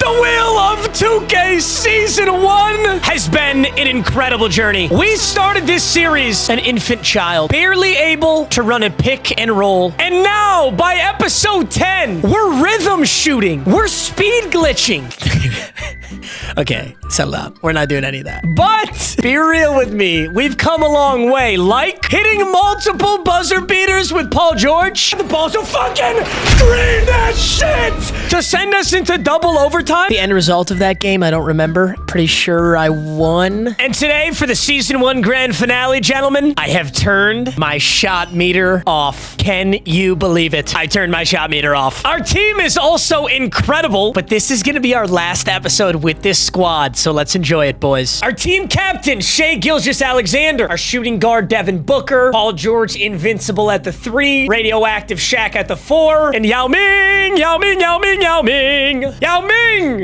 The wheel of 2K Season 1 has been an incredible journey. We started this series an infant child, barely able to run a pick and roll. And now, by episode 10, we're rhythm shooting. We're speed glitching. Okay, settle down. We're not doing any of that. But be real with me. We've come a long way. Like hitting multiple buzzer beaters with Paul George. The balls are fucking screen that shit to send us into double overtime. The end result of that game, I don't remember. Pretty sure I won. And today, for the Season 1 grand finale, gentlemen, I have turned my shot meter off. Can you believe it? I turned my shot meter off. Our team is also incredible, but this is going to be our last episode with this squad, so let's enjoy it, boys. Our team captain, Shai Gilgeous-Alexander. Our shooting guard, Devin Booker. Paul George, invincible at the 3. Radioactive Shaq at the 4. And Yao Ming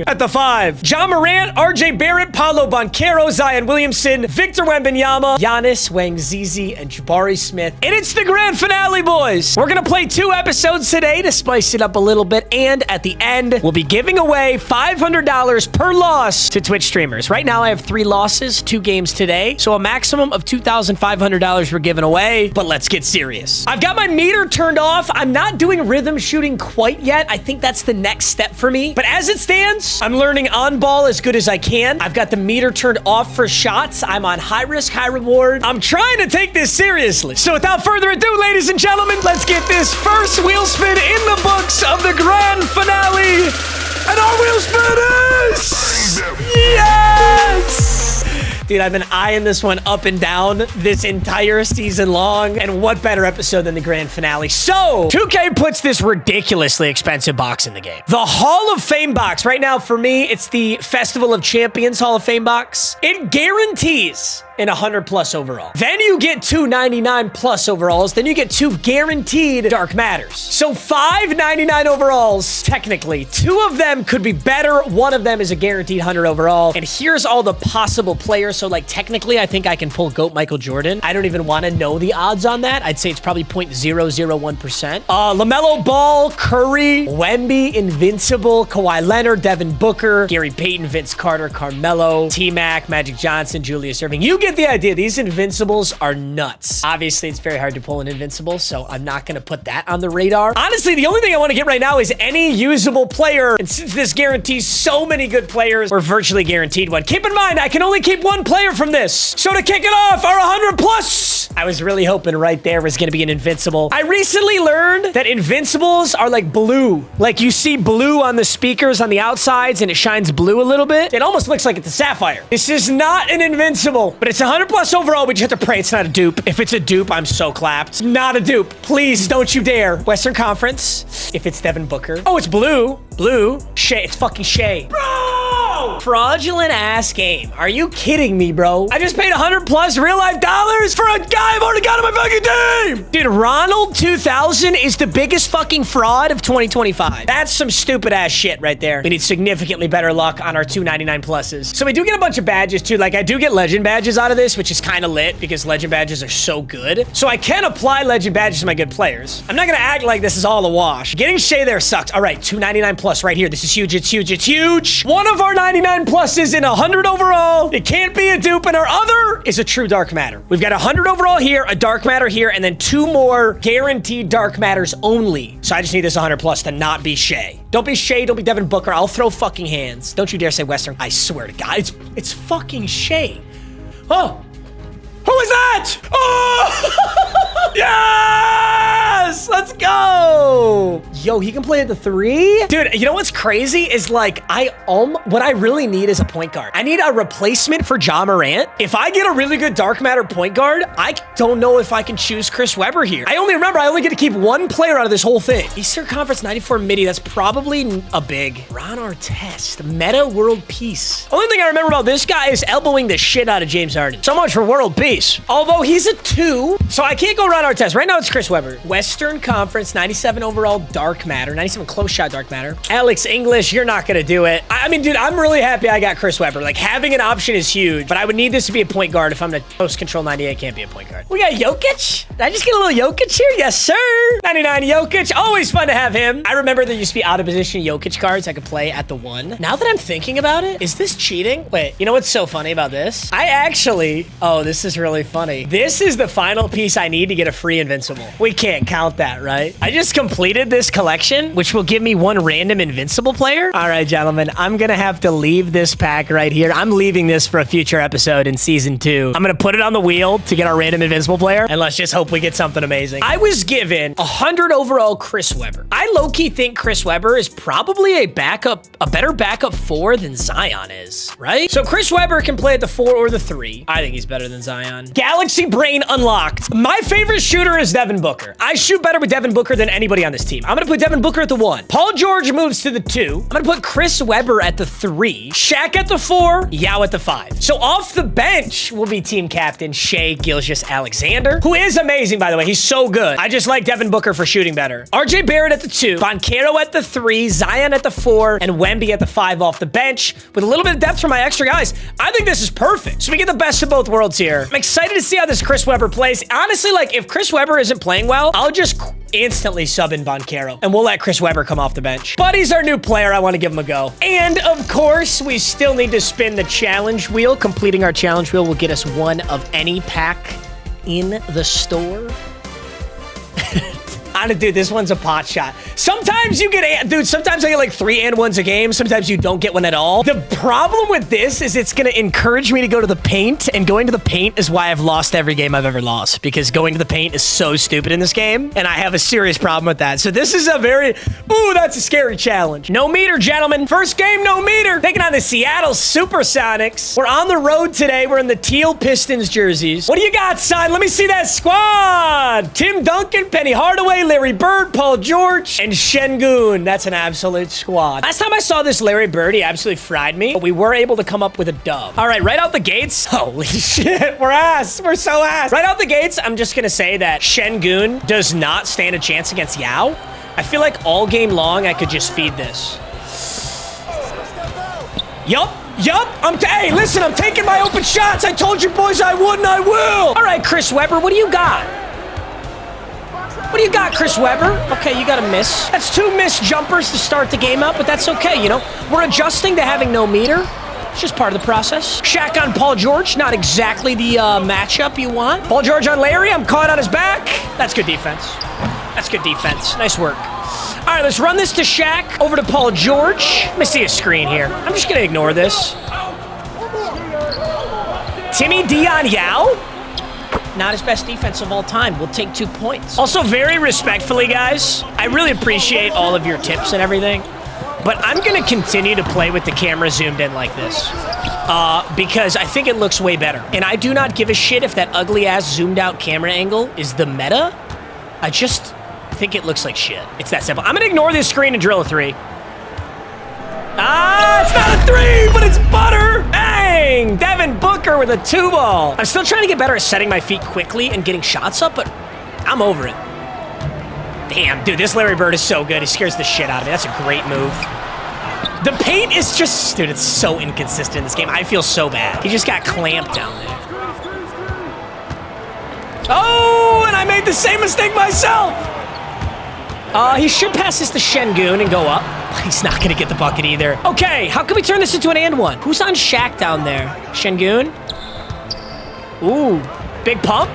at the 5. John Morant, RJ Barrett, Paolo Banchero, Zion Williamson, Victor Wembanyama, Giannis, Wang Zizi, and Jabari Smith. And it's the grand finale, boys. We're gonna play 2 episodes today to spice it up a little bit, and at the end, we'll be giving away $500 per loss to Twitch streamers. Right now, I have 3 losses, 2 games today, so a maximum of $2,500 we're giving away, but let's get serious. I've got my meter turned off. I'm not doing rhythm shooting quite yet. I think that's the next step for me, but as it stands, I'm learning on ball as good as I can. I've got the meter turned off for shots. I'm on high risk, high reward. I'm trying to take this seriously. So without further ado, ladies and gentlemen, let's get this first wheel spin in the books of the grand finale. And our wheel spin is... Yes! Dude, I've been eyeing this one up and down this entire season long. And what better episode than the grand finale? So, 2K puts this ridiculously expensive box in the game. The Hall of Fame box. Right now, for me, it's the Festival of Champions Hall of Fame box. It guarantees in 100+ overall. Then you get 2 99+ overalls. Then you get 2 guaranteed Dark Matters. So 5 99 overalls, technically. 2 of them could be better. 1 of them is a guaranteed 100 overall. And here's all the possible players. So like technically, I think I can pull GOAT Michael Jordan. I don't even want to know the odds on that. I'd say it's probably 0.001%. LaMelo Ball, Curry, Wemby, Invincible, Kawhi Leonard, Devin Booker, Gary Payton, Vince Carter, Carmelo, T-Mac, Magic Johnson, Julius Erving. You get the idea. These Invincibles are nuts. Obviously, it's very hard to pull an Invincible, so I'm not going to put that on the radar. Honestly, the only thing I want to get right now is any usable player, and since this guarantees so many good players, we're virtually guaranteed one. Keep in mind, I can only keep 1 player from this. So to kick it off, our 100+. I was really hoping right there was going to be an Invincible. I recently learned that Invincibles are like blue. Like you see blue on the speakers on the outsides, and it shines blue a little bit. It almost looks like it's a Sapphire. This is not an Invincible, but it's 100+ overall. We just have to pray it's not a dupe. If it's a dupe, I'm so clapped. Not a dupe. Please don't you dare. Western Conference. If it's Devin Booker. Oh, it's blue. Blue. Shai. It's fucking Shai. Bro! Fraudulent ass game. Are you kidding me, bro? I just paid 100+ real life dollars for a guy I've already got on my fucking team. Dude, Ronald 2000 is the biggest fucking fraud of 2025. That's some stupid ass shit right there. We need significantly better luck on our 299 pluses. So we do get a bunch of badges too. Like I do get legend badges out of this, which is kind of lit because legend badges are so good. So I can apply legend badges to my good players. I'm not gonna act like this is all a wash. Getting Shai there sucks. All right, 299+ right here. This is huge. It's huge. It's huge. One of our 99 pluses in 100 overall. It can't be a dupe, and our other is a true Dark Matter. We've got 100 overall here, a Dark Matter here, and then 2 more guaranteed Dark Matters only. So I just need this 100+ to not be Shai. Don't be Shai. Don't be Devin Booker. I'll throw fucking hands. Don't you dare say Western. I swear to God, it's fucking Shai. Oh, who is that? Oh, yes! Let's go! Yo, he can play at the 3? Dude, you know what's crazy is like, what I really need is a point guard. I need a replacement for John Morant. If I get a really good Dark Matter point guard, I don't know if I can choose Chris Webber here. I only get to keep 1 player out of this whole thing. Eastern Conference 94 midi, that's probably a big. Ron Artest, meta world peace. Only thing I remember about this guy is elbowing the shit out of James Harden. So much for world peace. Although he's a 2, so I can't go Ron Artest. Right now it's Chris Webber. Western Conference 97 overall Dark dark matter. 97 close shot dark matter. Alex English, you're not going to do it. I mean, dude, I'm really happy I got Chris Webber. Like, having an option is huge, but I would need this to be a point guard. If I'm going to post control 98, can't be a point guard. We got Jokic. Did I just get a little Jokic here? Yes, sir. 99 Jokic. Always fun to have him. I remember there used to be out of position Jokic cards I could play at the 1. Now that I'm thinking about it, is this cheating? Wait, you know what's so funny about this? I actually, oh, this is really funny. This is the final piece I need to get a free invincible. We can't count that, right? I just completed this collection, which will give me 1 random invincible player. All right, gentlemen, I'm gonna have to leave this pack right here. I'm leaving this for a future episode in season 2. I'm gonna put it on the wheel to get our random invincible player, and let's just hope we get something amazing. I was given 100 overall Chris Webber. I low-key think Chris Webber is probably a better backup 4 than Zion is, right? So Chris Webber can play at the 4 or the 3. I think he's better than Zion. Galaxy Brain unlocked. My favorite shooter is Devin Booker. I shoot better with Devin Booker than anybody on this team. I'm gonna put Devin Booker at the 1. Paul George moves to the 2. I'm gonna put Chris Webber at the 3. Shaq at the 4. Yao at the 5. So off the bench will be team captain Shai Gilgeous-Alexander, who is amazing, by the way. He's so good. I just like Devin Booker for shooting better. RJ Barrett at the 2. Banchero at the 3. Zion at the 4. And Wemby at the 5 off the bench with a little bit of depth for my extra guys. I think this is perfect. So we get the best of both worlds here. I'm excited to see how this Chris Webber plays. Honestly, like, if Chris Webber isn't playing well, I'll just instantly sub in Banchero, and we'll let Chris Webber come off the bench. But he's our new player. I want to give him a go. And, of course, we still need to spin the challenge wheel. Completing our challenge wheel will get us 1 of any pack in the store. Dude, this one's a pot shot. Sometimes you get, dude, sometimes I get like 3 and 1s a game. Sometimes you don't get one at all. The problem with this is it's going to encourage me to go to the paint, and going to the paint is why I've lost every game I've ever lost, because going to the paint is so stupid in this game, and I have a serious problem with that. So this is a very, ooh, that's a scary challenge. No meter, gentlemen. First game, no meter. Taking on the Seattle Supersonics. We're on the road today. We're in the teal Pistons jerseys. What do you got, son? Let me see that squad. Tim Duncan, Penny Hardaway, Larry Bird, Paul George, and Şengün. That's an absolute squad. Last time I saw this Larry Bird, he absolutely fried me, but we were able to come up with a dub. All right, right out the gates. Holy shit, we're ass. We're so ass. Right out the gates, I'm just gonna say that Şengün does not stand a chance against Yao. I feel like all game long, I could just feed this. Yup. Hey, listen, I'm taking my open shots. I told you boys I would, and I will. All right, Chris Webber, what do you got? What do you got, Chris Webber? Okay, you got a miss. That's 2 missed jumpers to start the game up, but that's okay, you know? We're adjusting to having no meter. It's just part of the process. Shaq on Paul George, not exactly the matchup you want. Paul George on Larry, I'm caught on his back. That's good defense. That's good defense. Nice work. All right, let's run this to Shaq. Over to Paul George. Let me see a screen here. I'm just going to ignore this. Timmy D on Yao. Not his best defense of all time. We'll take 2 points. Also, very respectfully, guys, I really appreciate all of your tips and everything, but I'm going to continue to play with the camera zoomed in like this because I think it looks way better. And I do not give a shit if that ugly-ass zoomed-out camera angle is the meta. I just think it looks like shit. It's that simple. I'm going to ignore this screen and drill a 3. Ah, it's not a 3, but it's butter. Bang! Devin Booker with a 2-ball. I'm still trying to get better at setting my feet quickly and getting shots up, but I'm over it. Damn, dude, this Larry Bird is so good. He scares the shit out of me. That's a great move. The paint is just, dude, it's so inconsistent in this game. I feel so bad. He just got clamped down there. Oh, and I made the same mistake myself. He should pass this to Şengün and go up. He's not going to get the bucket either. Okay, how can we turn this into an and 1? Who's on Shaq down there? Şengün? Ooh, big pump?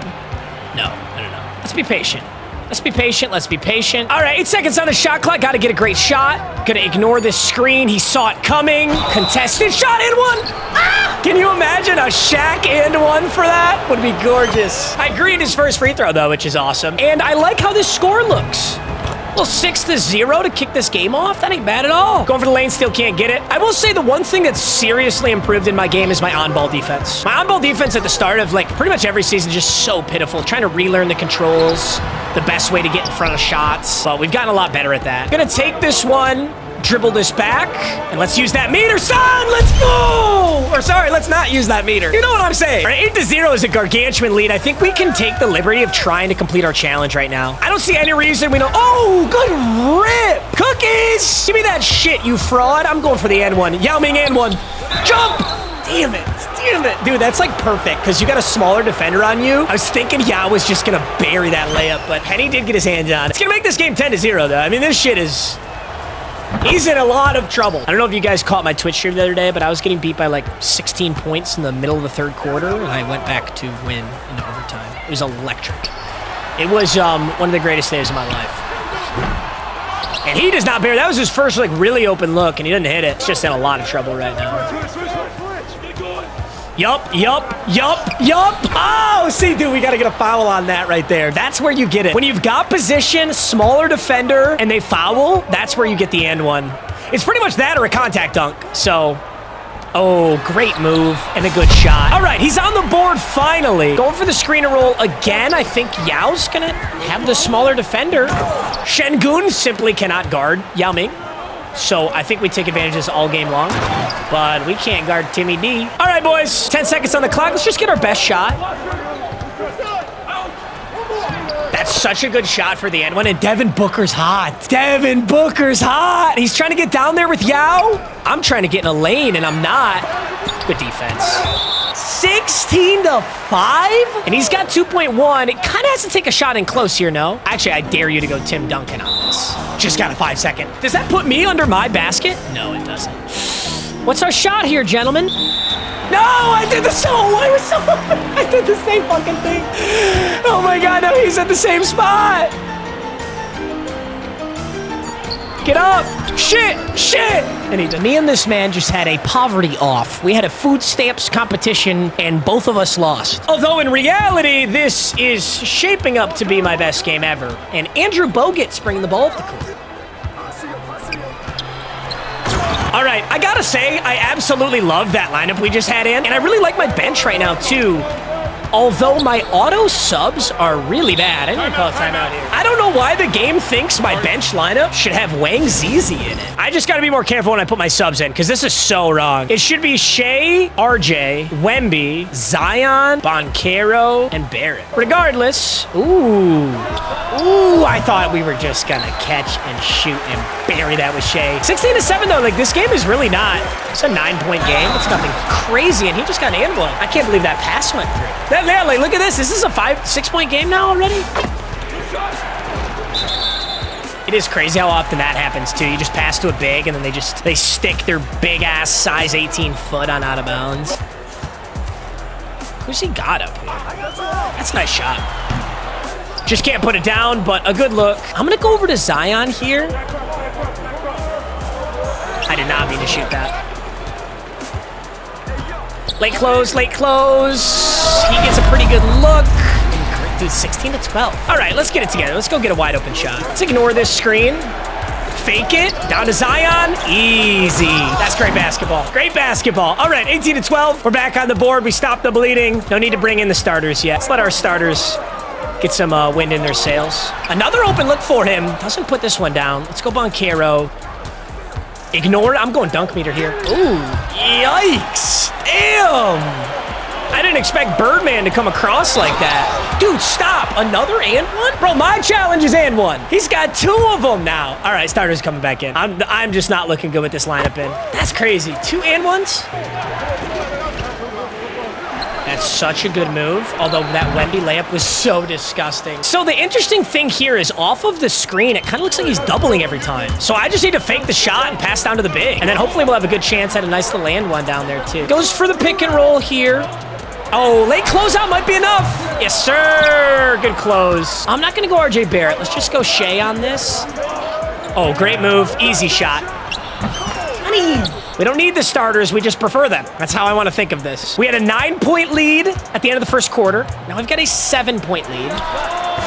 No, I don't know. Let's be patient. Let's be patient. Let's be patient. All right, 8 seconds on the shot clock. Got to get a great shot. Gonna ignore this screen. He saw it coming. Contested shot and 1. Ah! Can you imagine a Shaq and 1 for that? Would be gorgeous. I agreed his first free throw, though, which is awesome. And I like how this score looks. Well, 6-0 to kick this game off. That ain't bad at all. Going for the lane, still can't get it. I will say the one thing that's seriously improved in my game is my on-ball defense. My on-ball defense at the start of, like, pretty much every season is just so pitiful. Trying to relearn the controls, the best way to get in front of shots. But we've gotten a lot better at that. Gonna take this one. dribble this back, and let's use that meter, son! Let's go! Or sorry, let's not use that meter. You know what I'm saying? All right, 8-0 is a gargantuan lead. I think we can take the liberty of trying to complete our challenge right now. I don't see any reason we don't. Oh, good rip! Cookies! Give me that shit, you fraud. I'm going for the N1. Yao Ming N1. Jump! Damn it. Damn it. Dude, that's like perfect because you got a smaller defender on you. I was thinking Yao was just going to bury that layup, but Penny did get his hands on. It's going to make this game 10-0, though. I mean, this shit is... He's in a lot of trouble. I don't know if you guys caught my Twitch stream the other day, but I was getting beat by like 16 points in the middle of the third quarter, and I went back to win into overtime. It was electric. It was one of the greatest days of my life. And he does not bear. That was his first like really open look, and he didn't hit it. It's just in a lot of trouble right now. Yup. Oh, see, dude, we got to get a foul on that right there. That's where you get it. When you've got position, smaller defender, and they foul, that's where you get the end one. It's pretty much that or a contact dunk. So, oh, great move and a good shot. All right, he's on the board finally. Going for the screener roll again. I think Yao's going to have the smaller defender. Shengun simply cannot guard Yao Ming. So I think we take advantage of this all game long, but we can't guard Timmy D. All right, boys, 10 seconds on the clock. Let's just get our best shot. That's such a good shot for the end one, and Devin Booker's hot. Devin Booker's hot. He's trying to get down there with Yao. I'm trying to get in a lane, and I'm not. Good defense. 16-5, and he's got 2.1. It kind of has to take a shot in close here, no? Actually, I dare you to go Tim Duncan on this. Just got a 5-second. Does that put me under my basket? No, it doesn't. What's our shot here, gentlemen? No, I did the I did the same fucking thing. Oh my God, no, he's at the same spot. Get up. Shit. And me and this man just had a poverty off. We had a food stamps competition, and both of us lost. Although in reality, this is shaping up to be my best game ever. And Andrew Bogut's bringing the ball up the court. All right, I gotta say, I absolutely love that lineup we just had in, and I really like my bench right now, too. Although my auto subs are really bad. I need to call a timeout here. I don't know why the game thinks my bench lineup should have Wang Zizi in it. I just gotta be more careful when I put my subs in, because this is so wrong. It should be Shea, RJ, Wemby, Zion, Banchero, and Barrett. Regardless, ooh, I thought we were just gonna catch and shoot and bury that with Shea. 16-7 though, like this game is really not. It's a 9-point game. It's nothing crazy, and he just got an one. I can't believe that pass went through. Man, like, look at this. This is a 5-6-point game now already. It is crazy how often that happens too. You just pass to a big, and then they stick their big ass size 18 foot on out of bounds. Who's he got up here? That's a nice shot. Just can't put it down, but a good look. I'm gonna go over to Zion here. I did not mean to shoot that. Late close. He gets a pretty good look. Dude, 16-12. All right, let's get it together. Let's go get a wide open shot. Let's ignore this screen. Fake it. Down to Zion. Easy. That's great basketball. Great basketball. All right, 18-12. We're back on the board. We stopped the bleeding. No need to bring in the starters yet. Let's let our starters get some wind in their sails. Another open look for him. Doesn't put this one down. Let's go Banchero. Ignore it. I'm going dunk meter here. Ooh, yikes. Damn. I didn't expect Birdman to come across like that. Dude, stop. Another and one? Bro, my challenge is and one. He's got 2 of them now. All right, starter's coming back in. I'm just not looking good with this lineup in. That's crazy. 2 and ones? That's such a good move, although that Wemby layup was so disgusting. So the interesting thing here is off of the screen, it kind of looks like he's doubling every time. So I just need to fake the shot and pass down to the big. And then hopefully we'll have a good chance at a nice little land one down there too. Goes for the pick and roll here. Oh, late closeout might be enough. Yes, sir. Good close. I'm not going to go RJ Barrett. Let's just go Shea on this. Oh, great move. Easy shot. We don't need the starters, we just prefer them. That's how I want to think of this. We had a 9-point lead at the end of the first quarter. Now we've got a 7-point lead.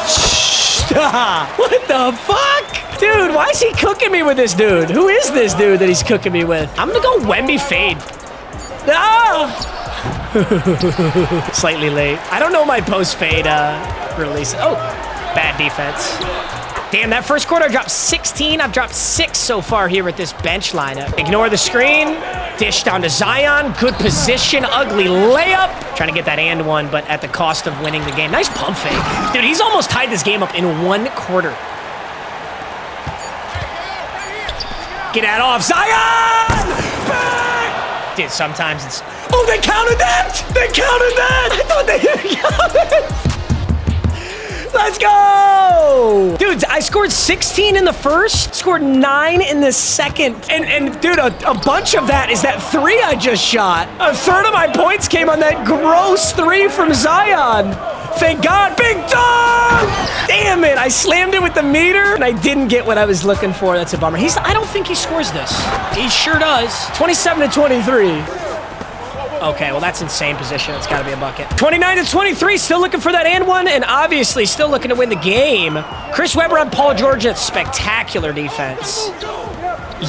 Stop. What the fuck? Dude, why is he cooking me with this dude? Who is this dude that he's cooking me with? I'm gonna go Wemby fade. Ah! Slightly late. I don't know my post fade release. Oh, bad defense. Damn, that first quarter I dropped 16. I've dropped 6 so far here with this bench lineup. Ignore the screen. Dish down to Zion. Good position. Ugly layup. Trying to get that and one, but at the cost of winning the game. Nice pump fake. Dude, he's almost tied this game up in 1 quarter. Get that off. Zion! Back! Dude, sometimes it's... Oh, they counted that! They counted that! I thought they didn't count it! Let's go! Dude, I scored 16 in the first, scored 9 in the second. And dude, a bunch of that is that 3 I just shot. A third of my points came on that gross 3 from Zion. Thank God, big dog! Damn it, I slammed it with the meter and I didn't get what I was looking for. That's a bummer. I don't think he scores this. He sure does. 27 to 23. Okay, well, that's insane position. It's got to be a bucket. 29 to 23, still looking for that and one, and obviously still looking to win the game. Chris Webber on Paul George. That's spectacular defense.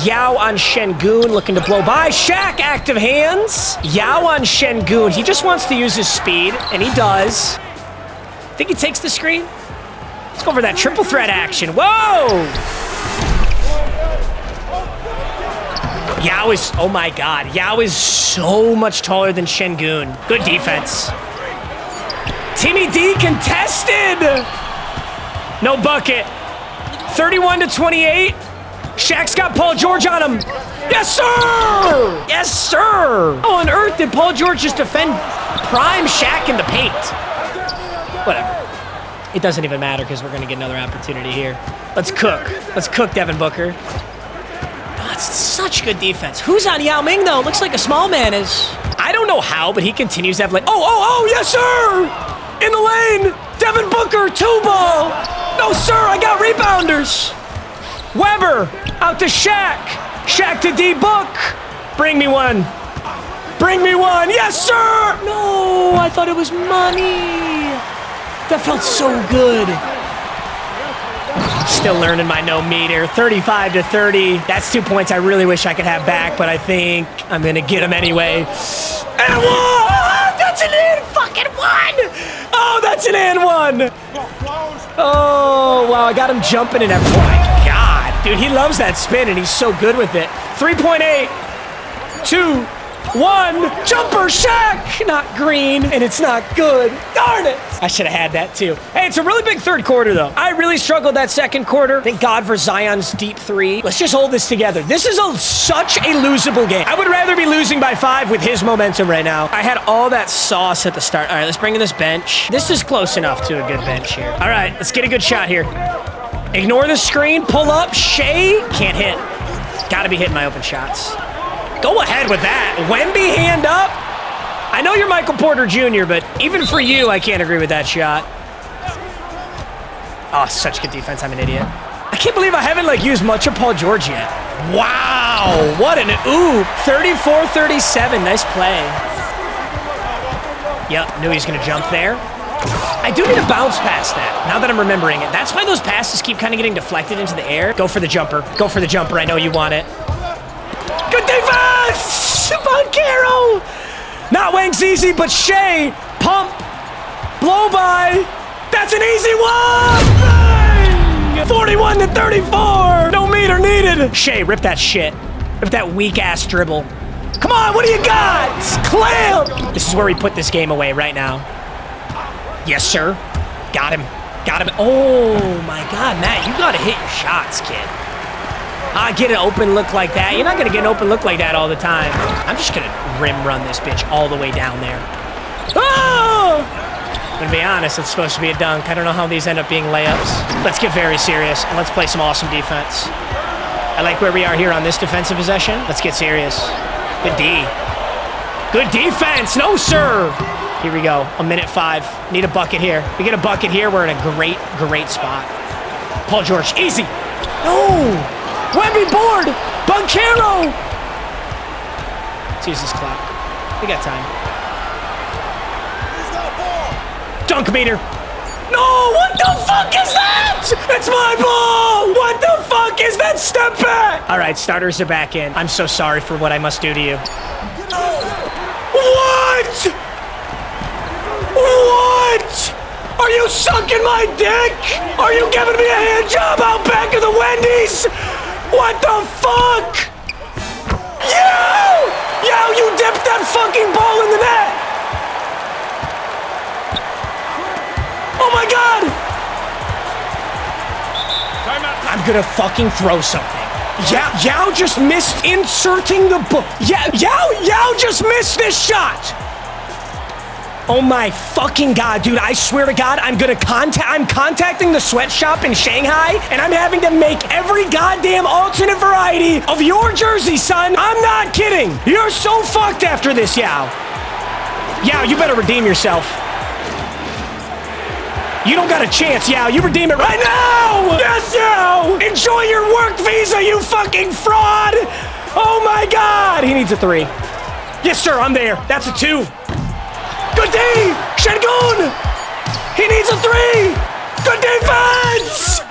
Yao on Şengün, looking to blow by. Shaq, active hands. Yao on Şengün. He just wants to use his speed, and he does. Think he takes the screen? Let's go for that triple threat action. Whoa! Yao is, oh my God, Yao is so much taller than Şengün. Good defense. Timmy D contested. No bucket. 31 to 28. Shaq's got Paul George on him. Yes, sir! Yes, sir! How on earth did Paul George just defend prime Shaq in the paint? Whatever. It doesn't even matter because we're going to get another opportunity here. Let's cook. Let's cook, Devin Booker. That's such good defense. Who's on Yao Ming, though? Looks like a small man is. I don't know how, but he continues to have like... Oh, yes, sir! In the lane! Devin Booker, 2-ball! No, sir, I got rebounders! Webber, out to Shaq. Shaq to D-Book. Bring me one. Bring me one. Yes, sir! No, I thought it was money. That felt so good. Still learning my no meter. 35 to 30. That's 2 points I really wish I could have back, but I think I'm going to get them anyway. And one! That's an and fucking one! Oh, that's an and one! Oh, wow, I got him jumping and everything. Oh, my God. Dude, he loves that spin, and he's so good with it. 3.8. 2. 1. Jumper, Shaq! Not green, and it's not good. Darn it! I should have had that, too. Hey, it's a really big third quarter, though. I really struggled that second quarter. Thank God for Zion's deep 3. Let's just hold this together. This is such a losable game. I would rather be losing by 5 with his momentum right now. I had all that sauce at the start. All right, let's bring in this bench. This is close enough to a good bench here. All right, let's get a good shot here. Ignore the screen. Pull up. Shea can't hit. Gotta be hitting my open shots. Go ahead with that. Wemby, hand up. I know you're Michael Porter Jr., but even for you, I can't agree with that shot. Oh, such good defense. I'm an idiot. I can't believe I haven't, used much of Paul George yet. Wow. What an oop. 34-37. Nice play. Yep, knew he was going to jump there. I do need to bounce past that, now that I'm remembering it. That's why those passes keep kind of getting deflected into the air. Go for the jumper. Go for the jumper. I know you want it. Good defense! BANGERR! Not Wang Zizi, but Shea. Pump. Blow by. That's an easy one! Bang! 41 to 34. No meter needed. Shea, rip that shit. Rip that weak-ass dribble. Come on, what do you got? Clamp! This is where we put this game away right now. Yes, sir. Got him. Got him. Oh, my God, Matt, you got to hit your shots, kid. Get an open look like that. You're not going to get an open look like that all the time. I'm just going to rim run this bitch all the way down there. Oh! I'm going to be honest, it's supposed to be a dunk. I don't know how these end up being layups. Let's get very serious, and let's play some awesome defense. I like where we are here on this defensive possession. Let's get serious. Good D. Good defense. No, sir. Here we go. 1:05. Need a bucket here. We get a bucket here. We're in a great, great spot. Paul George. Easy. No. Wemby board. BANGERR. Let's use this clock. We got time. Dunk meter. No. What the fuck is that? It's my ball. What the fuck is that step back? All right. Starters are back in. I'm so sorry for what I must do to you. What? What? Are you sucking my dick? Are you giving me a hand job out back of the Wendy's? What the fuck? Yo, you dipped that fucking ball in the net. Oh my God. I'm gonna fucking throw something. Yao just missed inserting the ball. Yao just missed this shot. Oh my fucking God, dude, I swear to God, I'm contacting the sweatshop in Shanghai, and I'm having to make every goddamn alternate variety of your jersey, son. I'm not kidding. You're so fucked after this, Yao. Yao, you better redeem yourself. You don't got a chance, Yao. You redeem it right now! Yes, Yao! Enjoy your work visa, you fucking fraud! Oh my God! He needs a 3. Yes, sir, I'm there. That's a 2. Good D! Shengun! He needs a 3! Good defense!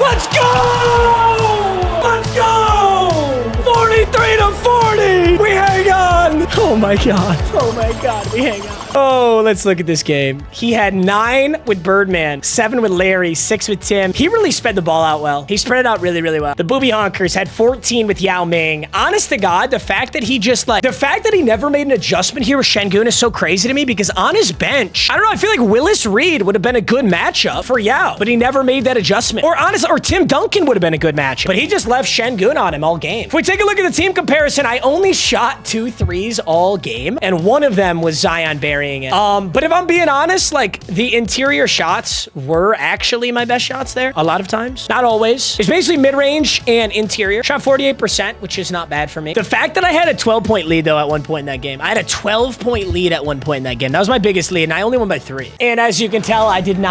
Let's go! Let's go! 43 to 40! We hang on! Oh my God. Oh my God, we hang on. Oh, let's look at this game. He had 9 with Birdman, 7 with Larry, 6 with Tim. He really spread the ball out well. He spread it out really, really well. The Booby Honkers had 14 with Yao Ming. Honest to God, the fact that he never made an adjustment here with Shengun is so crazy to me because on his bench, I don't know, I feel like Willis Reed would have been a good matchup for Yao, but he never made that adjustment. Or Tim Duncan would have been a good matchup, but he just left Shengun on him all game. If we take a look at the team comparison, I only shot 2 threes all game, and one of them was Zion burying it. But if I'm being honest, like, the interior shots were actually my best shots there a lot of times. Not always. It's basically mid-range and interior. Shot 48%, which is not bad for me. The fact that I had a 12-point lead, though, at one point in that game. I had a 12-point lead at one point in that game. That was my biggest lead, and I only won by 3. And as you can tell, I didn't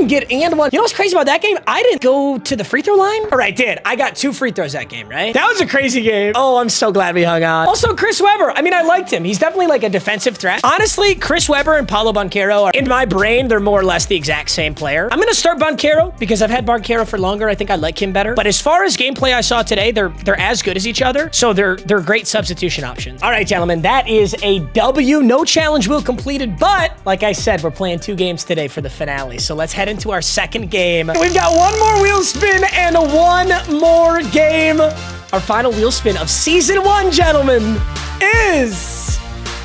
get and one. You know what's crazy about that game? I didn't go to the free throw line. Or I did. I got 2 free throws that game, right? That was a crazy game. Oh, I'm so glad we hung on. Also, Chris Webber. I mean, I liked him. He's definitely like a defensive threat. Honestly, Chris Webber and Paulo Banchero are, in my brain, they're more or less the exact same player. I'm gonna start Banchero because I've had Banchero for longer. I think I like him better. But as far as gameplay I saw today, they're as good as each other. So they're great substitution options. All right, gentlemen, that is a W. No challenge wheel completed, but like I said, we're playing 2 games today for the finale. So let's head into our second game. We've got 1 more wheel spin and 1 more game. Our final wheel spin of season 1, gentlemen, is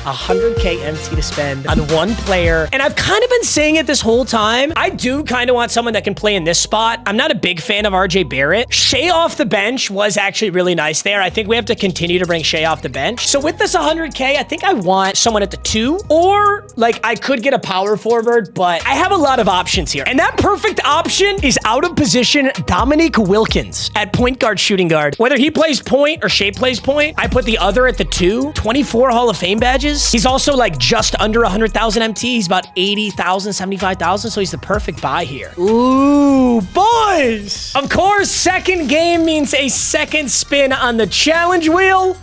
100K MT to spend on 1 player. And I've kind of been saying it this whole time. I do kind of want someone that can play in this spot. I'm not a big fan of RJ Barrett. Shea off the bench was actually really nice there. I think we have to continue to bring Shea off the bench. So with this 100K, I think I want someone at the 2, or like I could get a power forward, but I have a lot of options here. And that perfect option is out of position Dominique Wilkins at point guard, shooting guard. Whether he plays point or Shea plays point, I put the other at the 2. 24 Hall of Fame badges. He's also like just under 100,000 MT. He's about 80,000, 75,000. So he's the perfect buy here. Ooh, boys. Of course, second game means a second spin on the challenge wheel.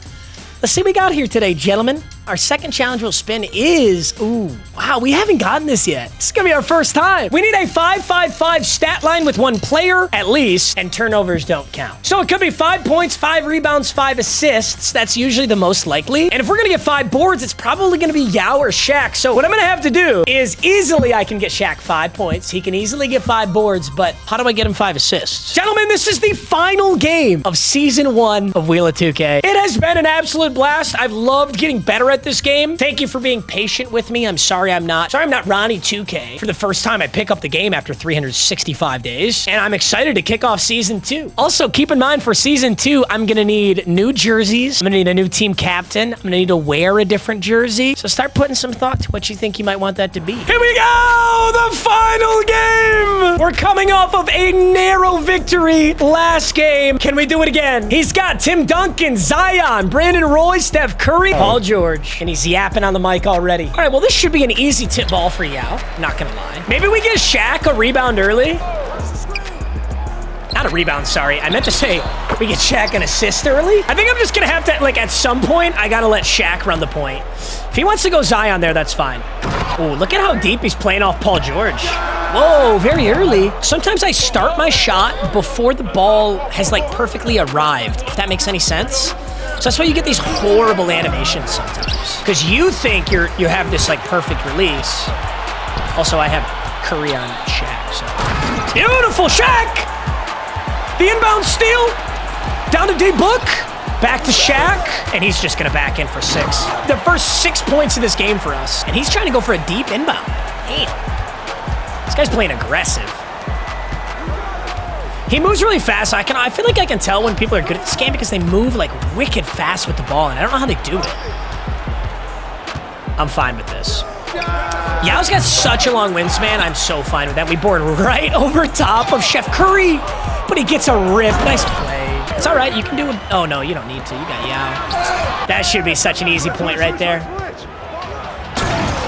Let's see what we got here today, gentlemen. Our second challenge wheel spin is, ooh, wow, we haven't gotten this yet. This is gonna be our first time. We need a 5-5-5 stat line with 1 player at least, and turnovers don't count. So it could be 5 points, 5 rebounds, 5 assists. That's usually the most likely. And if we're gonna get 5 boards, it's probably gonna be Yao or Shaq. So what I'm gonna have to do is easily I can get Shaq 5 points. He can easily get 5 boards, but how do I get him 5 assists? Gentlemen, this is the final game of season 1 of Wheel of 2K. It has been an absolute blast. I've loved getting better at this game. Thank you for being patient with me. I'm sorry I'm not Ronnie 2K. For the first time, I pick up the game after 365 days, and I'm excited to kick off season 2. Also, keep in mind for season 2, I'm gonna need new jerseys. I'm gonna need a new team captain. I'm gonna need to wear a different jersey. So start putting some thought to what you think you might want that to be. Here we go! The final game! We're coming off of a narrow victory last game. Can we do it again? He's got Tim Duncan, Zion, Brandon Roy, Steph Curry, Paul George, and he's yapping on the mic already. All right, well, this should be an easy tip ball for Yao. Not gonna lie. Maybe we get Shaq a rebound early. Not a rebound, sorry. I meant to say we get Shaq an assist early. I think I'm just gonna have to, like, at some point, I gotta let Shaq run the point. If he wants to go Zion there, that's fine. Oh, look at how deep he's playing off Paul George. Whoa, very early. Sometimes I start my shot before the ball has, like, perfectly arrived, if that makes any sense. So that's why you get these horrible animations sometimes. Because you think you have this, like, perfect release. Also, I have Curry on Shaq. So beautiful Shaq. The inbound steal. Down to D-Book. Back to Shaq. And he's just going to back in for 6. The first 6 points of this game for us. And he's trying to go for a deep inbound. Damn. This guy's playing aggressive. He moves really fast. So I feel like I can tell when people are good at this game because they move like wicked fast with the ball. And I don't know how they do it. I'm fine with this. Yao's got such a long wingspan. I'm so fine with that. We board right over top of Chef Curry. But he gets a rip. Nice play. It's all right. You can do it. Oh, no, you don't need to. You got Yao. That should be such an easy point right there.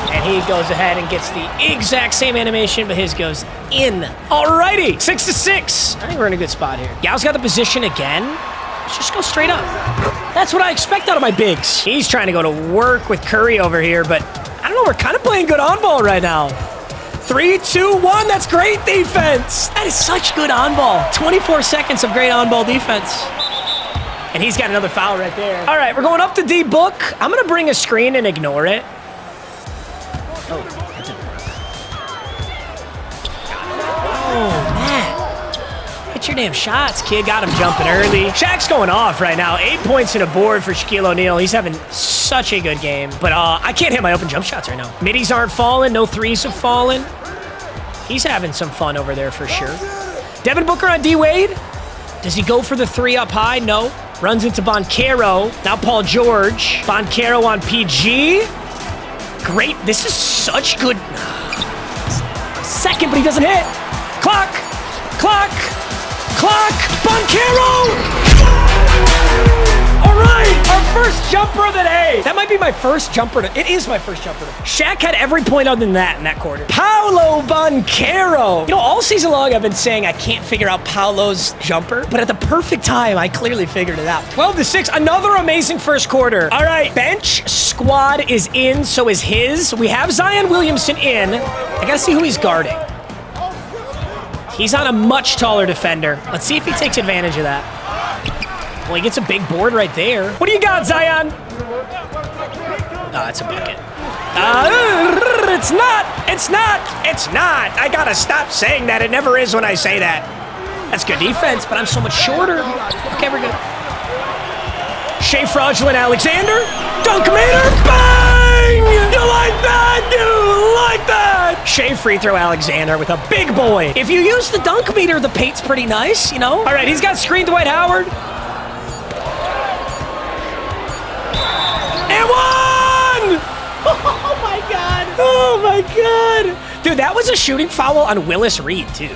And he goes ahead and gets the exact same animation, but his goes in. Alrighty. 6-6. I think we're in a good spot here. Yao's got the position again. Let's just go straight up. That's what I expect out of my bigs. He's trying to go to work with Curry over here, but I don't know. We're kind of playing good on ball right now. 3, 2, 1. That's great defense. That is such good on ball. 24 seconds of great on ball defense. And he's got another foul right there. All right, we're going up to D-Book. I'm going to bring a screen and ignore it. Oh, that didn't work. Oh, man. Hit your damn shots, kid. Got him jumping early. Shaq's going off right now. 8 points and a board for Shaquille O'Neal. He's having such a good game. But I can't hit my open jump shots right now. Middies aren't falling. No threes have fallen. He's having some fun over there for sure. Devin Booker on D-Wade. Does he go for the 3 up high? No. Runs into Banchero. Now Paul George. Banchero on PG. Great. This is such good. Second, but he doesn't hit. Clock. Clock. Clock. Banchero. All right. Our first jumper of the day. That might be my first jumper. It is my first jumper. Shaq had every point other than that in that quarter. Paolo Banchero. You know, all season long I've been saying I can't figure out Paolo's jumper, but at the perfect time, I clearly figured it out. 12-6. Another amazing first quarter. All right. Bench squad is in, so is his. We have Zion Williamson in. I got to see who he's guarding. He's on a much taller defender. Let's see if he takes advantage of that. Well, he gets a big board right there. What do you got, Zion? Oh, that's a bucket. It's not. It's not. It's not. I gotta stop saying that. It never is when I say that. That's good defense, but I'm so much shorter. Okay, we're good. Shea Fraudulent Alexander. Dunkometer. Bang! You like that, dude? Like that? Shea Free Throw Alexander with a big boy. If you use the dunk meter, the paint's pretty nice, you know? All right, he's got screen Dwight Howard. And one! Oh, my God. Oh, my God. Dude, that was a shooting foul on Willis Reed, too.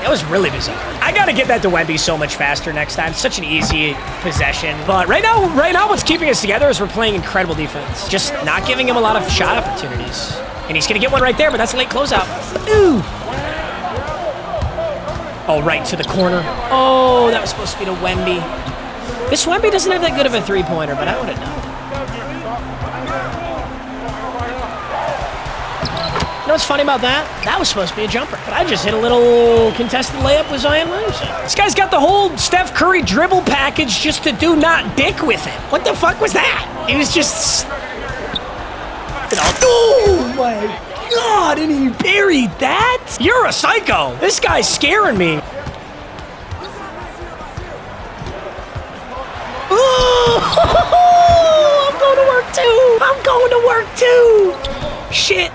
That was really bizarre. I got to get that to Wemby so much faster next time. Such an easy possession. But right now, what's keeping us together is we're playing incredible defense. Just not giving him a lot of shot opportunities. And he's going to get one right there, but that's a late closeout. Ooh. Oh, right to the corner. Oh, that was supposed to be to Wemby. This Wemby doesn't have that good of a three-pointer, but I would have known. You know what's funny about that? That was supposed to be a jumper, but I just hit a little contested layup with Zion Williamson. This guy's got the whole Steph Curry dribble package just to do not dick with him. What the fuck was that? He was just... Oh my God, and he buried that? You're a psycho. This guy's scaring me. Oh, I'm going to work too. I'm going to work too. Shit.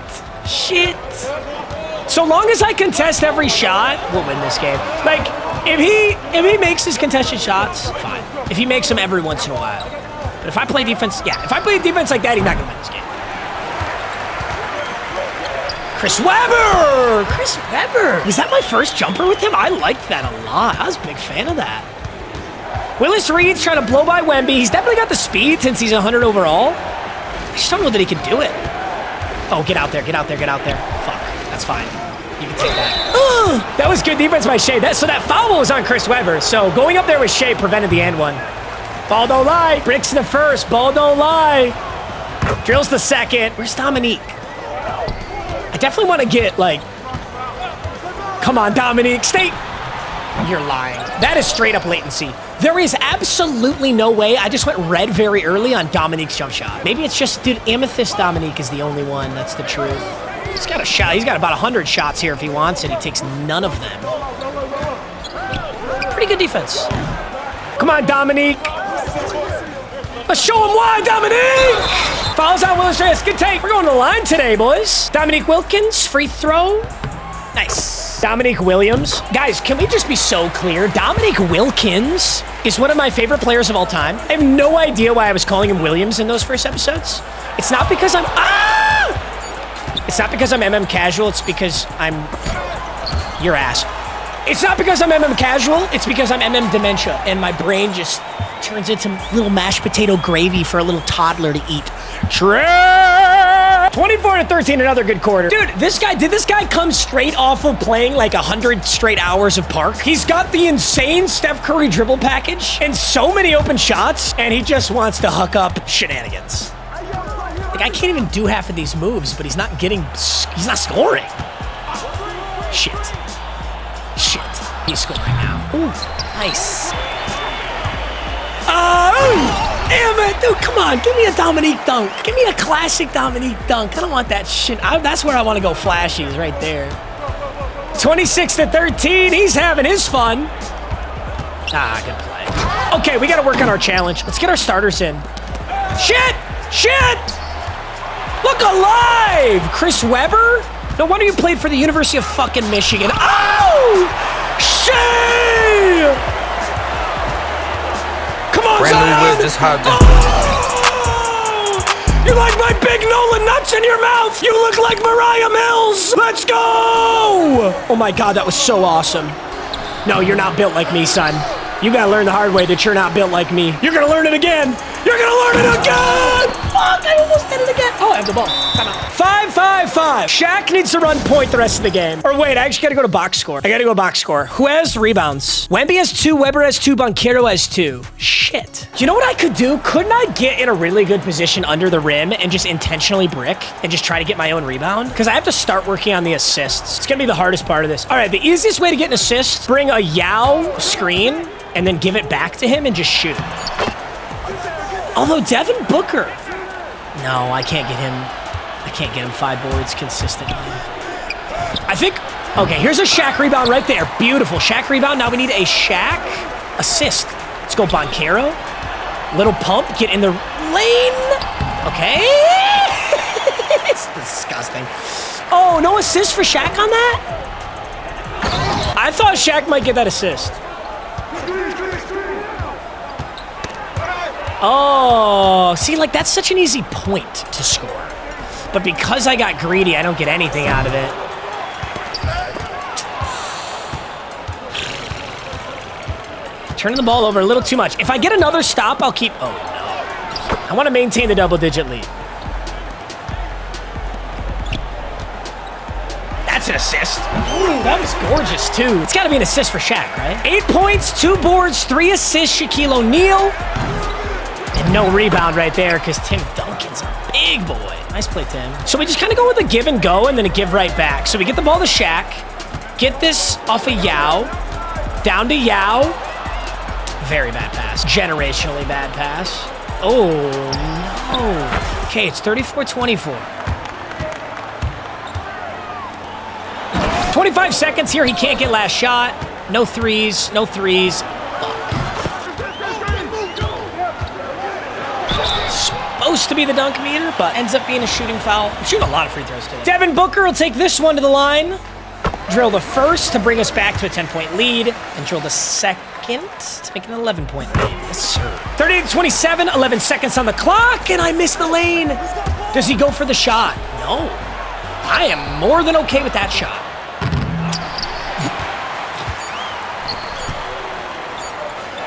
Shit. So long as I contest every shot, we'll win this game. Like, if he makes his contested shots, fine. If he makes them every once in a while. But if I play defense, yeah, if I play defense like that, he's not going to win this game. Chris Webber! Chris Webber! Was that my first jumper with him? I liked that a lot. I was a big fan of that. Willis Reed's trying to blow by Wemby. He's definitely got the speed since he's 100 overall. I just don't know that he can do it. Oh, get out there, get out there, get out there. Fuck, that's fine. You can take that. That was good defense by Shea. So that foul was on Chris Webber. So going up there with Shea prevented the and one. Ball don't lie. Bricks the first. Ball don't lie. Drills the second. Where's Dominique? I definitely want to get, like... Come on, Dominique. Stay... You're lying. That is straight up latency. There is absolutely no way. I just went red very early on Dominique's jump shot. Maybe it's just, dude, Amethyst Dominique is the only one. That's the truth. He's got a shot. He's got about 100 shots here if he wants it. He takes none of them. Pretty good defense. Come on, Dominique. Let's show him why, Dominique! Fouls out Willis. Good take. We're going to the line today, boys. Dominique Wilkins, free throw. Nice. Dominique Williams. Guys, can we just be so clear? Dominique Wilkins is one of my favorite players of all time. I have no idea why I was calling him Williams in those first episodes. It's not because I'm... It's not because I'm MM casual. It's because I'm... Your ass. It's not because I'm MM casual. It's because I'm MM dementia. And my brain just turns into little mashed potato gravy for a little toddler to eat. 24-13, another good quarter. Dude, did this guy come straight off of playing like 100 straight hours of park? He's got the insane Steph Curry dribble package and so many open shots, and he just wants to hook up shenanigans. Like, I can't even do half of these moves, but he's not scoring. Shit. He's scoring now. Ooh, nice. Damn it, dude, come on. Give me a Dominique dunk. Give me a classic Dominique dunk. I don't want that shit. That's where I want to go flashy, is right there. 26-13. He's having his fun. Good play. Okay, we got to work on our challenge. Let's get our starters in. Shit! Look alive! Chris Webber? No wonder you played for the University of fucking Michigan. Oh! Shit! Come on, Zion! You like my big Nolan nuts in your mouth? You look like Mariah Mills! Let's go! Oh my God, that was so awesome. No, you're not built like me, son. You gotta learn the hard way that you're not built like me. You're gonna learn it again! You're gonna learn it again! Fuck, I almost did it again. Oh, I have the ball. Time out. 5-5-5. Shaq needs to run point the rest of the game. Or wait, I actually gotta go to box score. Who has rebounds? Wemby has 2, Weber has 2, Banchero has 2. Shit. You know what I could do? Couldn't I get in a really good position under the rim and just intentionally brick and just try to get my own rebound? Because I have to start working on the assists. It's gonna be the hardest part of this. All right, the easiest way to get an assist, bring a Yao screen and then give it back to him and just shoot. Although Devin Booker, no, I can't get him 5 boards consistently. I think, okay, here's a Shaq rebound right there. Beautiful Shaq rebound. Now we need a Shaq assist. Let's go Banchero. Little pump, get in the lane. Okay. It's disgusting. Oh, no assist for Shaq on that? I thought Shaq might get that assist. Oh, see, like, that's such an easy point to score. But because I got greedy, I don't get anything out of it. Turning the ball over a little too much. If I get another stop, I'll keep... Oh, no. I want to maintain the double-digit lead. That's an assist. Ooh, that was gorgeous, too. It's got to be an assist for Shaq, right? 8 points, 2 boards, 3 assists, Shaquille O'Neal. And no rebound right there because Tim Duncan's a big boy. Nice play, Tim. So we just kind of go with a give and go and then a give right back. So we get the ball to Shaq, get this off of Yao, down to Yao. Very bad pass. Generationally bad pass. Oh, no. Okay, it's 34-24. 25 seconds here. He can't get last shot. No threes. Supposed to be the dunk meter, but ends up being a shooting foul. I'm shooting a lot of free throws today. Devin Booker will take this one to the line. Drill the first to bring us back to a 10-point lead, and drill the second to make an 11-point lead. Yes, sir. 38-27, 11 seconds on the clock, and I missed the lane. Does he go for the shot? No. I am more than okay with that shot.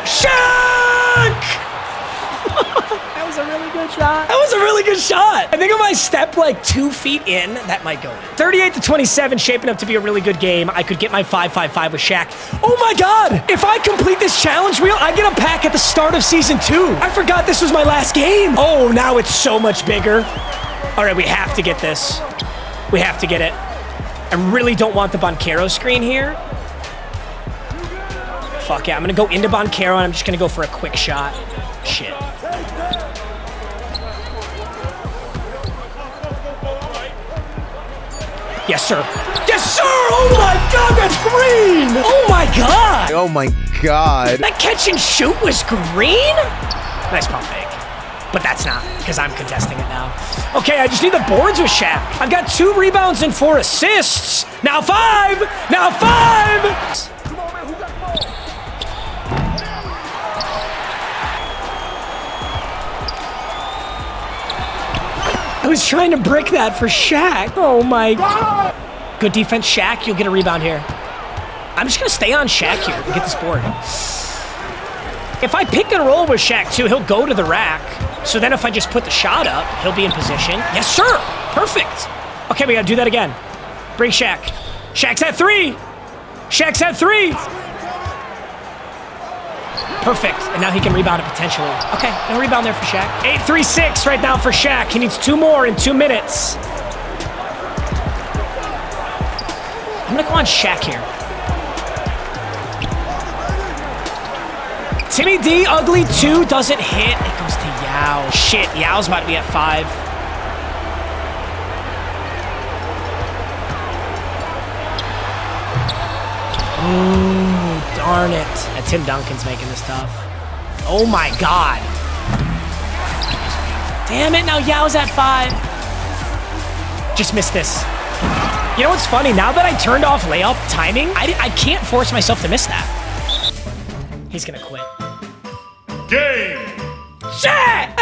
Shaq! That was a really good shot. That was a really good shot. I think if I step like 2 feet in, that might go in. 38-27, shaping up to be a really good game. I could get my 5-5-5 with Shaq. Oh my God. If I complete this challenge wheel, I get a pack at the start of season 2. I forgot this was my last game. Oh, now it's so much bigger. All right, we have to get this. We have to get it. I really don't want the Banchero screen here. Fuck yeah, I'm gonna go into Banchero and I'm just gonna go for a quick shot. Shit. Yes, sir. Yes, sir! Oh my God, that's green! Oh my God! Oh my God. That catch and shoot was green? Nice pump fake. But that's not, because I'm contesting it now. Okay, I just need the boards with Shaq. I've got 2 rebounds and 4 assists. Now 5! Now 5! I was trying to brick that for Shaq. Oh my God. Good defense, Shaq. You'll get a rebound here. I'm just going to stay on Shaq here and get this board. If I pick and roll with Shaq too, he'll go to the rack. So then if I just put the shot up, he'll be in position. Yes, sir. Perfect. Okay, we got to do that again. Bring Shaq. Shaq's at 3. Shaq's at 3. Perfect. And now he can rebound it potentially. Okay, no rebound there for Shaq. 8-3-6 right now for Shaq. He needs 2 more in 2 minutes. I'm going to go on Shaq here. Timmy D, ugly 2, doesn't hit. It goes to Yao. Shit, Yao's about to be at 5. Ooh, darn it. Tim Duncan's making this tough. Oh my God. Damn it, now Yao's at 5. Just missed this. You know what's funny? Now that I turned off layup timing, I can't force myself to miss that. He's gonna quit. Game! Shit!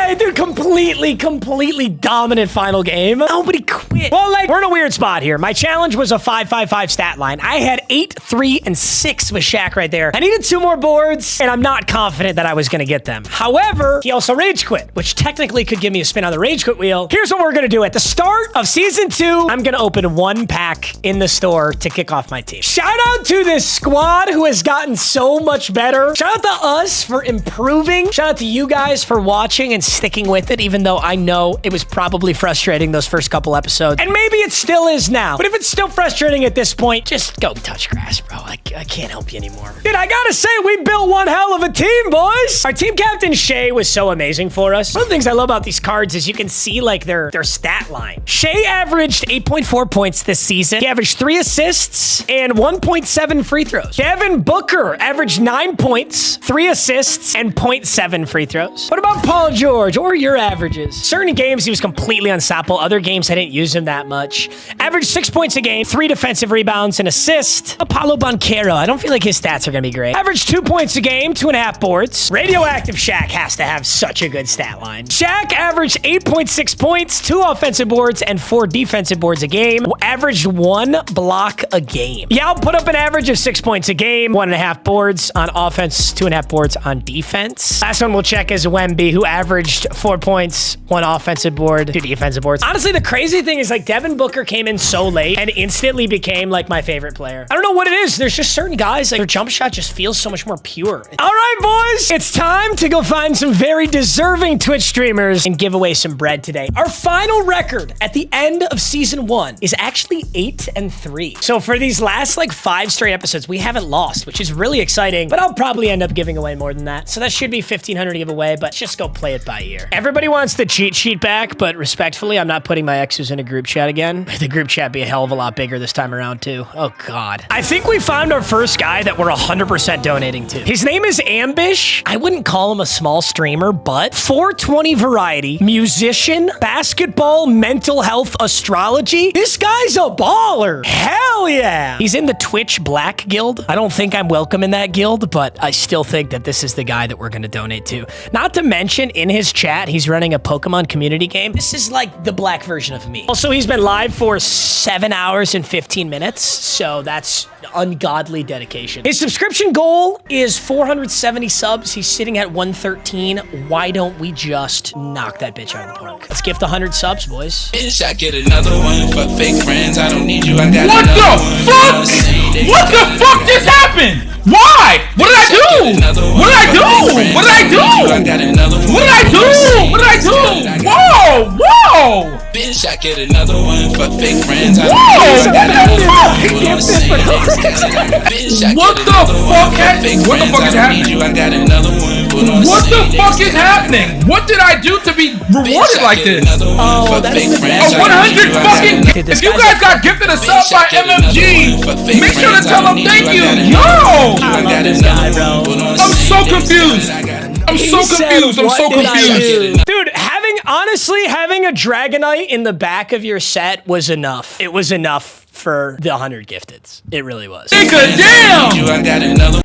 Hey, dude, completely dominant final game. Nobody quit. Well, like, we're in a weird spot here. My challenge was a 5-5-5 stat line. I had 8, 3, and 6 with Shaq right there. I needed 2 more boards, and I'm not confident that I was gonna get them. However, he also rage quit, which technically could give me a spin on the rage quit wheel. Here's what we're gonna do. At the start of season 2, I'm gonna open 1 pack in the store to kick off my team. Shout out to this squad who has gotten so much better. Shout out to us for improving. Shout out to you guys for watching and sticking with it, even though I know it was probably frustrating those first couple episodes. And maybe it still is now. But if it's still frustrating at this point, just go touch grass, bro. I can't help you anymore. Dude, I gotta say, we built one hell of a team, boys. Our team captain, Shay, was so amazing for us. One of the things I love about these cards is you can see, like, their stat line. Shay averaged 8.4 points this season. He averaged 3 assists and 1.7 free throws. Devin Booker averaged 9 points, 3 assists, and 0.7 free throws. What about Paul George? What were your averages? Certain games, he was completely unstoppable. Other games, I didn't use him that much. Averaged 6 points a game, 3 defensive rebounds, an assist. Apollo Banchero, I don't feel like his stats are gonna be great. Averaged 2 points a game, 2.5 boards. Radioactive Shaq has to have such a good stat line. Shaq averaged 8.6 points, 2 offensive boards, and 4 defensive boards a game. Averaged 1 block a game. Yao put up an average of 6 points a game, 1.5 boards on offense, 2.5 boards on defense. Last one we'll check is Wemby, who averaged 4 points, 1 offensive board, 2 defensive boards. Honestly, the crazy thing is, like, Devin Booker came in so late and instantly became, like, my favorite player. I don't know what it is. There's just certain guys, like, their jump shot just feels so much more pure. All right, boys, it's time to go find some very deserving Twitch streamers and give away some bread today. Our final record at the end of season 1 is actually 8-3. So for these last, like, 5 straight episodes, we haven't lost, which is really exciting, but I'll probably end up giving away more than that. So that should be 1,500 to give away, but just go play it by ear. Everybody wants the cheat sheet back, but respectfully, I'm not putting my exes in a group chat again. The group chat be a hell of a lot bigger this time around, too. Oh, God. I think we found our first guy that we're 100% donating to. His name is Ambish. I wouldn't call him a small streamer, but 420 variety, musician, basketball, mental health, astrology. This guy's a baller. Hell yeah. He's in the Twitch Black Guild. I don't think I'm welcome in that guild, but I still think that this is the guy that we're going to donate to. Not to mention, in his chat, he's running a Pokemon community game. This is like the black version of me. Also, he's been live for 7 hours and 15 minutes, so that's ungodly dedication. His subscription goal is 470 subs. He's sitting at 113. Why don't we just knock that bitch out of the park? Let's gift 100 subs, boys. Bitch, I get another one. Fuck fake friends. I don't need you. I got What the fuck? What the fuck just happened? Why? What did I do? What did I do? What did I do? What did I do? What did I do? Whoa! Whoa! Bitch, I get another one. Fuck fake friends. Whoa! What the fuck is happening? I got another one. What the fuck is happening? What did I do to be rewarded like this? Oh, that's the best. A 100 fucking. Dude, this If you guy's guys got gifted a sub by MMG, make sure to tell them thank you. Yo! I love this guy, bro. I'm so confused. I'm so confused. I'm so confused. Dude, honestly, having a Dragonite in the back of your set was enough. It was enough for the 100 gifteds. It really was. Nigga, damn!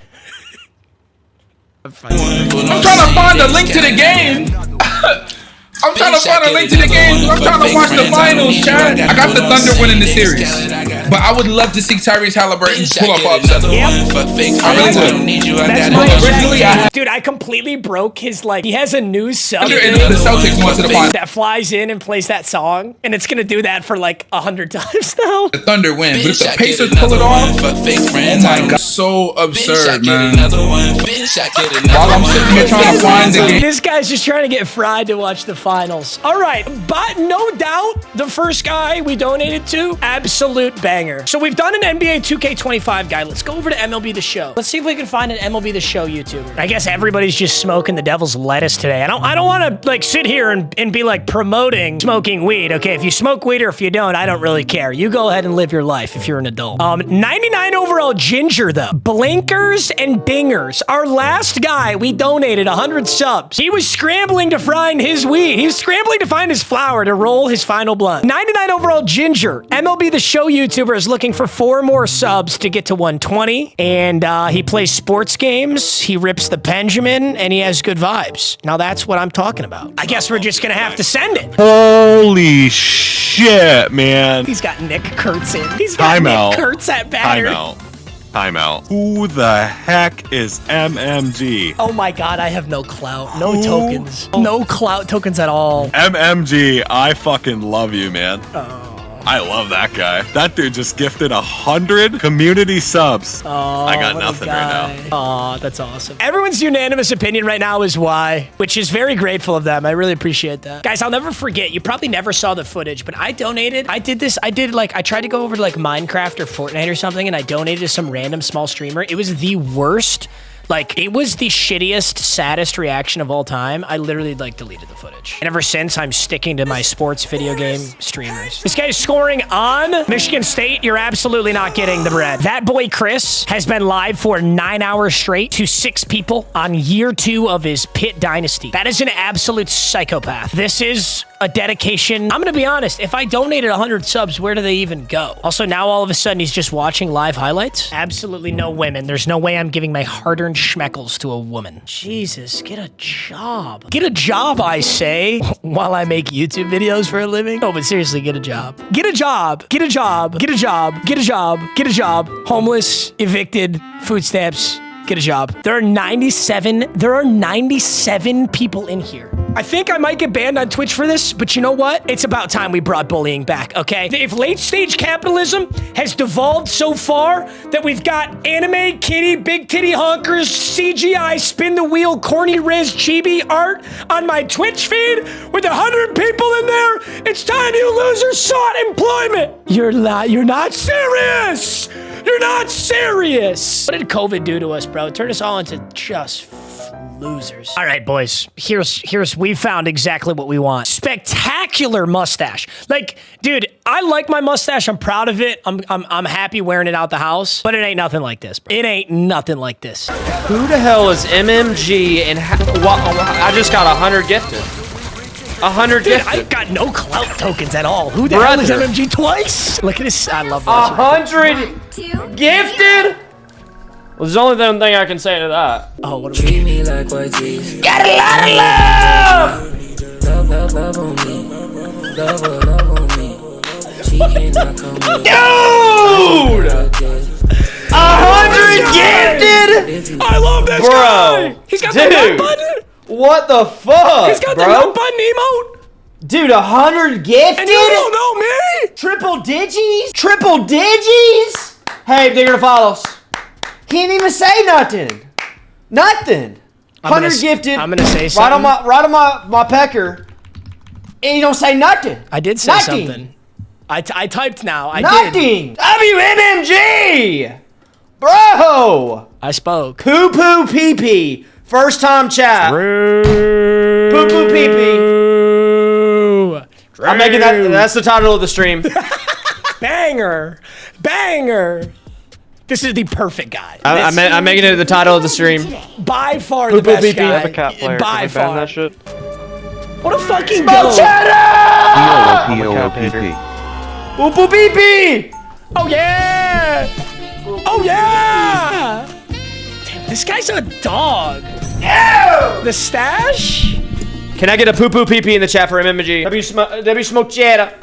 I'm trying to find a link to the game. I'm trying to find a link to the game. I'm trying to watch the finals, chat. I got the Thunder winning the series, but I would love to see Tyrese Halliburton pull off upset. I really would. That's my dude, I completely broke his, like, he has a new sub The Celtics went to the finals. that flies in and plays that song, and it's gonna do that for like 100 times now. The Thunder win, but if the Pacers pull it off, oh my god, so absurd, man. While I'm sitting here trying to find the game. This guy's just trying to get fried to watch the finals. All right, but no doubt, the first guy we donated to, absolute banger. So we've done an NBA 2K25 guy. Let's go over to MLB The Show. Let's see if we can find an MLB The Show YouTuber. I guess everybody's just smoking the devil's lettuce today. I don't want to like sit here and be like promoting smoking weed. Okay, if you smoke weed or if you don't, I don't really care. You go ahead and live your life if you're an adult. 99 overall Ginger though. Blinkers and dingers. Our last guy, we donated 100 subs. He was scrambling to find his weed. He was scrambling to find his flower to roll his final blunt. 99 overall Ginger. MLB The Show YouTuber is looking for 4 more subs to get to 120. And he plays sports games. He rips the Benjamin and he has good vibes. Now that's what I'm talking about. I guess we're just gonna have to send it. Holy shit, man. He's got Nick Kurtz in. He's got Nick Kurtz at batter. Time out. Who the heck is MMG? Oh my god, I have no clout. No tokens. No clout tokens at all. MMG, I fucking love you, man. I love that guy. That dude just gifted 100 community subs. Oh, I got nothing right now. Oh, that's awesome. Everyone's unanimous opinion right now is why, which is very grateful of them. I really appreciate that. Guys, I'll never forget. You probably never saw the footage, but I donated. I tried to go over to like Minecraft or Fortnite or something, and I donated to some random small streamer. It was the worst. Like, it was the shittiest, saddest reaction of all time. I literally, like, deleted the footage. And ever since, I'm sticking to my sports video game streamers. This guy's scoring on Michigan State. You're absolutely not getting the bread. That boy, Chris, has been live for 9 hours straight to 6 people on year 2 of his Pit Dynasty. That is an absolute psychopath. This is a dedication. I'm gonna be honest, if I donated 100 subs, where do they even go? Also, now all of a sudden, he's just watching live highlights. Absolutely no women. There's no way I'm giving my hard-earned schmeckles to a woman. Jesus, get a job. Get a job, I say, while I make YouTube videos for a living. No, but seriously, get a job. Get a job. Get a job. Get a job. Get a job. Get a job. Homeless, evicted, food stamps. Get a job. There are 97 people in here. I think I might get banned on Twitch for this, but you know what? It's about time we brought bullying back, okay? If late-stage capitalism has devolved so far that we've got anime, kitty, big titty honkers, CGI, spin the wheel, corny riz, chibi art on my Twitch feed with 100 people in there, it's time you losers sought employment. You're not serious. You're not serious. What did COVID do to us, bro? It turned us all into just losers. All right, boys. We found exactly what we want. Spectacular mustache. Like, dude, I like my mustache. I'm proud of it. I'm happy wearing it out the house. But it ain't nothing like this, bro. It ain't nothing like this. Who the hell is MMG and I just got 100 gifted. 100 Dude, gifted. I got no clout tokens at all. Who the hell is MMG twice? Look at this. I love this. 100 gifted? Well, there's only one thing I can say to that. Oh, what do we mean? Got a lot of love! Dude! 100 gifted? I love this guy! He's got the nut button! What the fuck, He's got the nut button emote! Dude, 100 gifted? And you don't know me? Triple digis? Triple digis? Hey, digger follows. He didn't even say nothing. Nothing. 100 gifted. I'm gonna say something. Right on my pecker. And you don't say nothing. I did say something. I typed now. I did. WMMG! Bro! I spoke. Poo poo pee pee. First time chat. True. Poo poo pee pee. I'm making that. That's the title of the stream. Banger. Banger. This is the perfect guy. I'm making it the title of the stream. By far the best guy. I'm a cat player. By Can I ban far. that shit? What a fucking Smoke goat. cheddar! P-O-O-P-P. Poo poo pee pee. Oh yeah! Oh yeah! Damn, this guy's a dog. Ew! The stash? Can I get a poo poo pee pee in the chat for MMG? W smoke cheddar.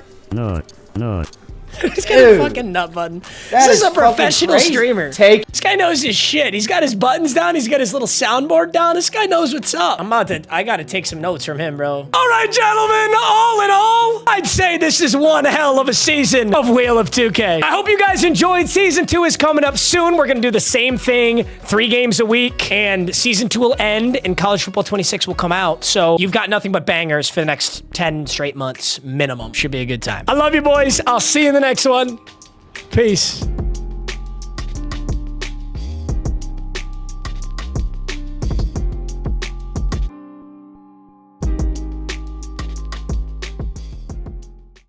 He's got a fucking nut button. That This is a fucking professional crazy. streamer. This guy knows his shit. He's got his buttons down. He's got his little soundboard down. This guy knows what's up. I gotta take some notes from him, bro. All right, gentlemen, all in all, I'd say this is one hell of a season of Wheel of 2K. I hope you guys enjoyed. Season 2 is coming up soon. We're gonna do the same thing, 3 games a week, and Season 2 will end, and College Football 26 will come out. So you've got nothing but bangers for the next 10 straight months minimum. Should be a good time. I love you, boys. I'll see you in the next one. Peace.